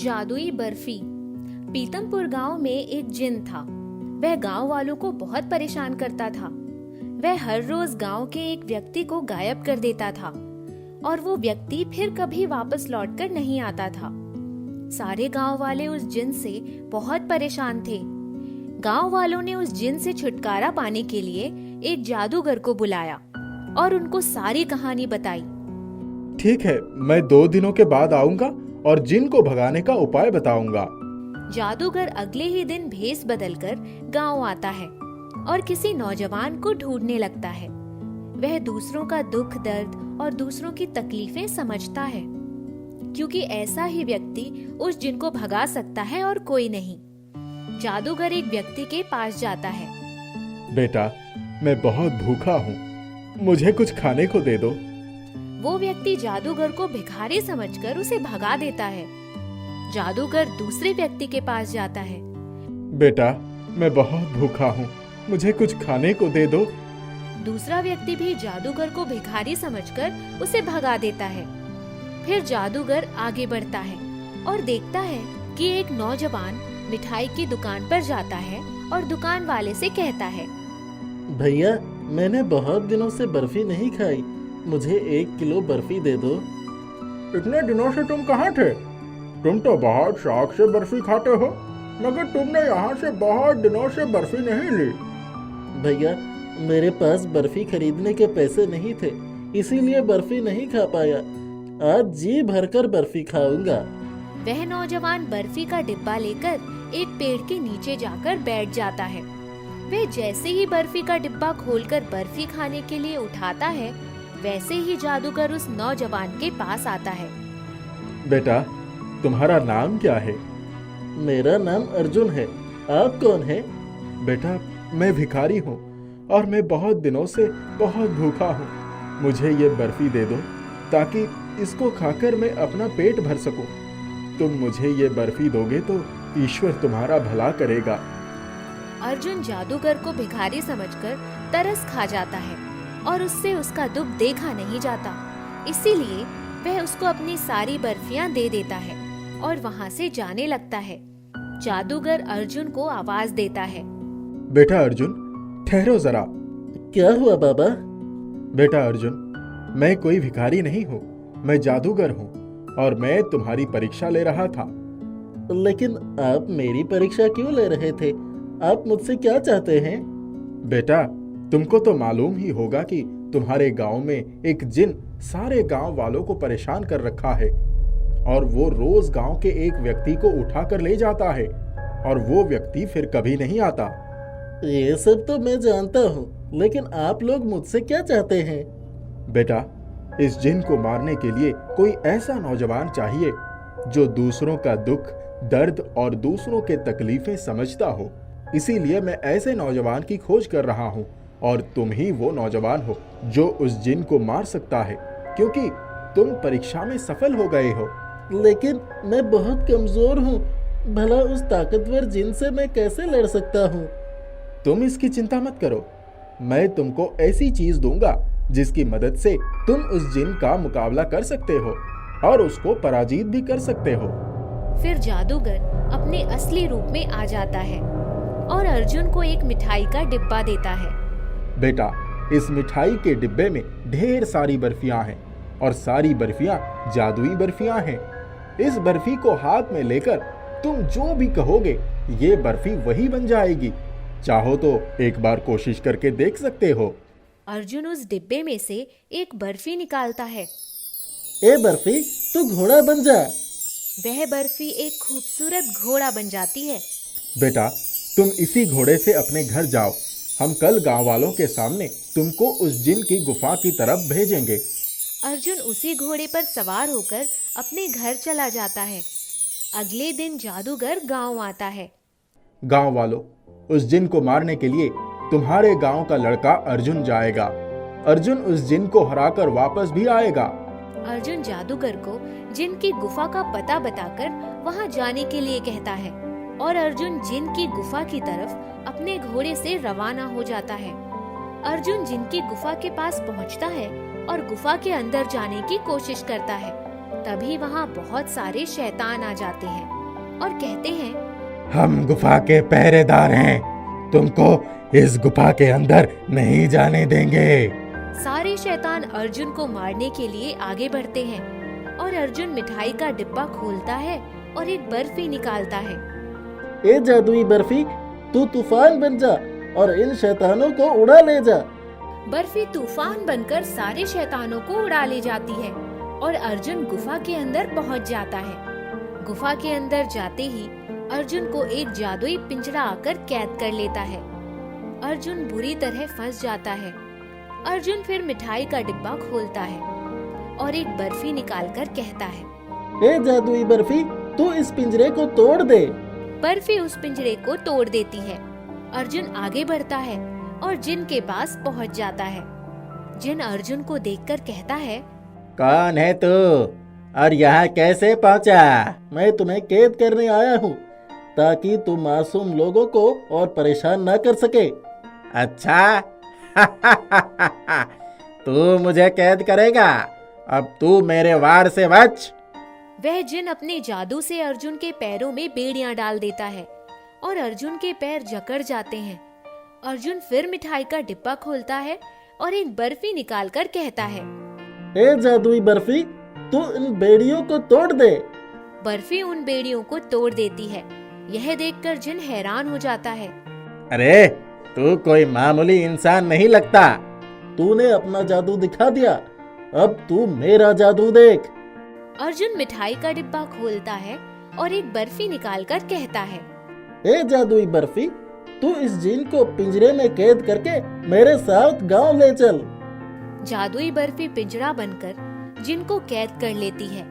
जादुई बर्फी। पीतमपुर गांव में एक जिन था। वह गांव वालों को बहुत परेशान करता था। वह हर रोज गांव के एक व्यक्ति को गायब कर देता था और वो व्यक्ति फिर कभी वापस लौटकर नहीं आता था। सारे गांव वाले उस जिन से बहुत परेशान थे। गांव वालों ने उस जिन से छुटकारा पाने के लिए एक जादूगर को बुलाया और उनको सारी कहानी बताई। ठीक है, मैं 2 दिनों के बाद आऊंगा और जिन को भगाने का उपाय बताऊंगा। जादूगर अगले ही दिन भेष बदलकर गांव आता है और किसी नौजवान को ढूंढने लगता है। वह दूसरों का दुख दर्द और दूसरों की तकलीफें समझता है, क्योंकि ऐसा ही व्यक्ति उस जिन को भगा सकता है और कोई नहीं। जादूगर एक व्यक्ति के पास जाता है। बेटा, मैं बहुत भूखा हूँ, मुझे कुछ खाने को दे दो। वो व्यक्ति जादूगर को भिखारी समझकर उसे भगा देता है। जादूगर दूसरे व्यक्ति के पास जाता है। बेटा, मैं बहुत भूखा हूँ, मुझे कुछ खाने को दे दो। दूसरा व्यक्ति भी जादूगर को भिखारी समझकर उसे भगा देता है। फिर जादूगर आगे बढ़ता है और देखता है कि एक नौजवान मिठाई की दुकान पर जाता है और दुकान वाले से कहता है, भैया, मैंने बहुत दिनों से बर्फी नहीं खाई, मुझे 1 किलो बर्फी दे दो। इतने दिनों से तुम कहाँ थे? तुम तो बहुत शौक से बर्फी खाते हो, मगर तुमने यहाँ से बहुत दिनों से बर्फी नहीं ली। भैया, मेरे पास बर्फी खरीदने के पैसे नहीं थे, इसीलिए बर्फी नहीं खा पाया। आज जी भरकर बर्फी खाऊंगा। वह नौजवान बर्फी का डिब्बा लेकर एक पेड़ के नीचे जाकर बैठ जाता है। वह जैसे ही बर्फी का डिब्बा खोलकर बर्फी खाने के लिए उठाता है, वैसे ही जादूगर उस नौजवान के पास आता है। बेटा, तुम्हारा नाम क्या है? मेरा नाम अर्जुन है, आप कौन है? बेटा, मैं भिखारी हूँ और मैं बहुत दिनों से बहुत भूखा हूँ। मुझे ये बर्फी दे दो ताकि इसको खाकर मैं अपना पेट भर सकूं। तुम मुझे ये बर्फी दोगे तो ईश्वर तुम्हारा भला करेगा। अर्जुन जादूगर को भिखारी समझकर तरस खा जाता है और उससे उसका दुख देखा नहीं जाता, इसीलिए वह उसको अपनी सारी बर्फियां दे देता है और वहां से जाने लगता है। जादूगर अर्जुन को आवाज देता है, बेटा अर्जुन, ठहरो जरा। क्या हुआ बाबा? बेटा अर्जुन, मैं कोई भिखारी नहीं हूँ, मैं जादूगर हूँ और मैं तुम्हारी परीक्षा ले रहा था। लेकिन आप मेरी परीक्षा क्यों ले रहे थे? आप मुझसे क्या चाहते हैं? बेटा, तुमको तो मालूम ही होगा कि तुम्हारे गांव में एक जिन सारे गांव वालों को परेशान कर रखा है और वो रोज गांव के एक व्यक्ति को उठा कर ले जाता है और वो व्यक्ति फिर कभी नहीं आता। ये सब तो मैं जानता हूँ, लेकिन आप लोग मुझसे क्या चाहते हैं? बेटा, इस जिन को मारने के लिए कोई ऐसा नौजवान चाहिए जो दूसरों का दुख दर्द और दूसरों के तकलीफें समझता हो। इसीलिए मैं ऐसे नौजवान की खोज कर रहा हूँ और तुम ही वो नौजवान हो जो उस जिन को मार सकता है, क्योंकि तुम परीक्षा में सफल हो गए हो। लेकिन मैं बहुत कमजोर हूँ, भला उस ताकतवर जिन से मैं कैसे लड़ सकता हूँ? तुम इसकी चिंता मत करो, मैं तुमको ऐसी चीज दूंगा जिसकी मदद से तुम उस जिन का मुकाबला कर सकते हो और उसको पराजित भी कर सकते हो। फिर जादूगर अपने असली रूप में आ जाता है और अर्जुन को एक मिठाई का डिब्बा देता है। बेटा, इस मिठाई के डिब्बे में ढेर सारी बर्फियां हैं और सारी बर्फियां जादुई बर्फियां हैं। इस बर्फी को हाथ में लेकर तुम जो भी कहोगे ये बर्फी वही बन जाएगी। चाहो तो एक बार कोशिश करके देख सकते हो। अर्जुन उस डिब्बे में से एक बर्फी निकालता है। ए बर्फी, तू घोड़ा बन जा। वह बर्फी एक खूबसूरत घोड़ा बन जाती है। बेटा, तुम इसी घोड़े से अपने घर जाओ, हम कल गांव वालों के सामने तुमको उस जिन की गुफा की तरफ भेजेंगे। अर्जुन उसी घोड़े पर सवार होकर अपने घर चला जाता है। अगले दिन जादूगर गांव आता है। गांव वालों, उस जिन को मारने के लिए तुम्हारे गांव का लड़का अर्जुन जाएगा। अर्जुन उस जिन को हराकर वापस भी आएगा। अर्जुन जादूगर को जिन की गुफा का पता बताकर वहां जाने के लिए कहता है और अर्जुन जिन की गुफा की तरफ अपने घोड़े से रवाना हो जाता है। अर्जुन जिन की गुफा के पास पहुंचता है और गुफा के अंदर जाने की कोशिश करता है, तभी वहाँ बहुत सारे शैतान आ जाते हैं और कहते हैं, हम गुफा के पहरेदार हैं, तुमको इस गुफा के अंदर नहीं जाने देंगे। सारे शैतान अर्जुन को मारने के लिए आगे बढ़ते हैं और अर्जुन मिठाई का डिब्बा खोलता है और एक बर्फी निकालता है। ए जादुई बर्फी, तू तूफान बन जा और इन शैतानों को उड़ा ले जा। बर्फी तूफान बनकर सारे शैतानों को उड़ा ले जाती है और अर्जुन गुफा के अंदर पहुंच जाता है। गुफा के अंदर जाते ही अर्जुन को एक जादुई पिंजरा आकर कैद कर लेता है। अर्जुन बुरी तरह फंस जाता है। अर्जुन फिर मिठाई का डिब्बा खोलता है और एक बर्फी निकालकर कहता है, ए जादुई बर्फी, तू इस पिंजरे को तोड़ दे। बर्फी उस पिंजरे को तोड़ देती है। अर्जुन आगे बढ़ता है और जिन के पास पहुंच जाता है। जिन अर्जुन को देखकर कहता है, कौन है तू और यहाँ कैसे पहुँचा? मैं तुम्हें कैद करने आया हूँ ताकि तू मासूम लोगों को और परेशान न कर सके। अच्छा तू मुझे कैद करेगा? अब तू मेरे वार से बच। वह जिन अपने जादू से अर्जुन के पैरों में बेड़ियां डाल देता है और अर्जुन के पैर जकड़ जाते हैं। अर्जुन फिर मिठाई का डिब्बा खोलता है और एक बर्फी निकालकर कहता है, ए जादुई बर्फी, तू इन बेड़ियों को तोड़ दे। बर्फी उन बेड़ियों को तोड़ देती है। यह देखकर जिन हैरान हो जाता है। अरे तू कोई मामूली इंसान नहीं लगता। तूने अपना जादू दिखा दिया, अब तू मेरा जादू देख। अर्जुन मिठाई का डिब्बा खोलता है और एक बर्फी निकालकर कहता है, ए जादुई बर्फी, तू इस जिन को पिंजरे में कैद करके मेरे साथ गांव ले चल। जादुई बर्फी पिंजरा बनकर जिन को कैद कर लेती है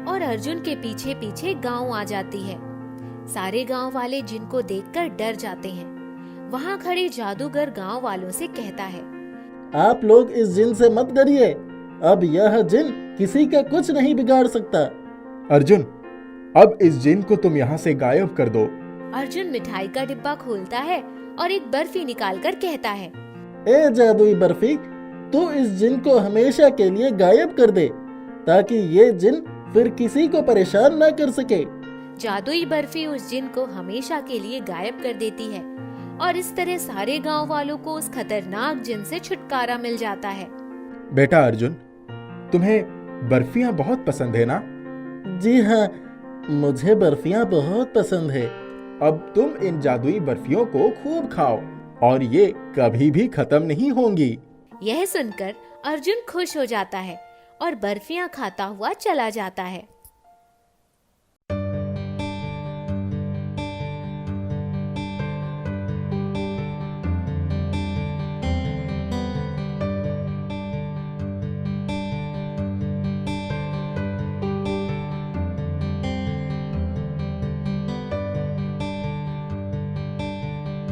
और अर्जुन के पीछे पीछे गांव आ जाती है। सारे गांव वाले जिन को देखकर डर जाते हैं। वहां खड़े जादूगर गांव वालों से कहता है, आप लोग इस जिन से मत डरिए, अब यह जिन किसी का कुछ नहीं बिगाड़ सकता। अर्जुन, अब इस जिन को तुम यहाँ से गायब कर दो। अर्जुन मिठाई का डिब्बा खोलता है और एक बर्फी निकालकर कहता है, ए जादुई बर्फी, तू इस जिन को हमेशा के लिए गायब कर दे ताकि ये जिन फिर किसी को परेशान न कर सके। जादुई बर्फी उस जिन को हमेशा के लिए गायब कर देती है और इस तरह सारे गांव वालों को उस खतरनाक जिन से छुटकारा मिल जाता है। बेटा अर्जुन, तुम्हें बर्फियां बहुत पसंद है ना? जी हाँ, मुझे बर्फियां बहुत पसंद है। अब तुम इन जादुई बर्फियों को खूब खाओ और ये कभी भी खत्म नहीं होंगी। यह सुनकर अर्जुन खुश हो जाता है और बर्फियां खाता हुआ चला जाता है।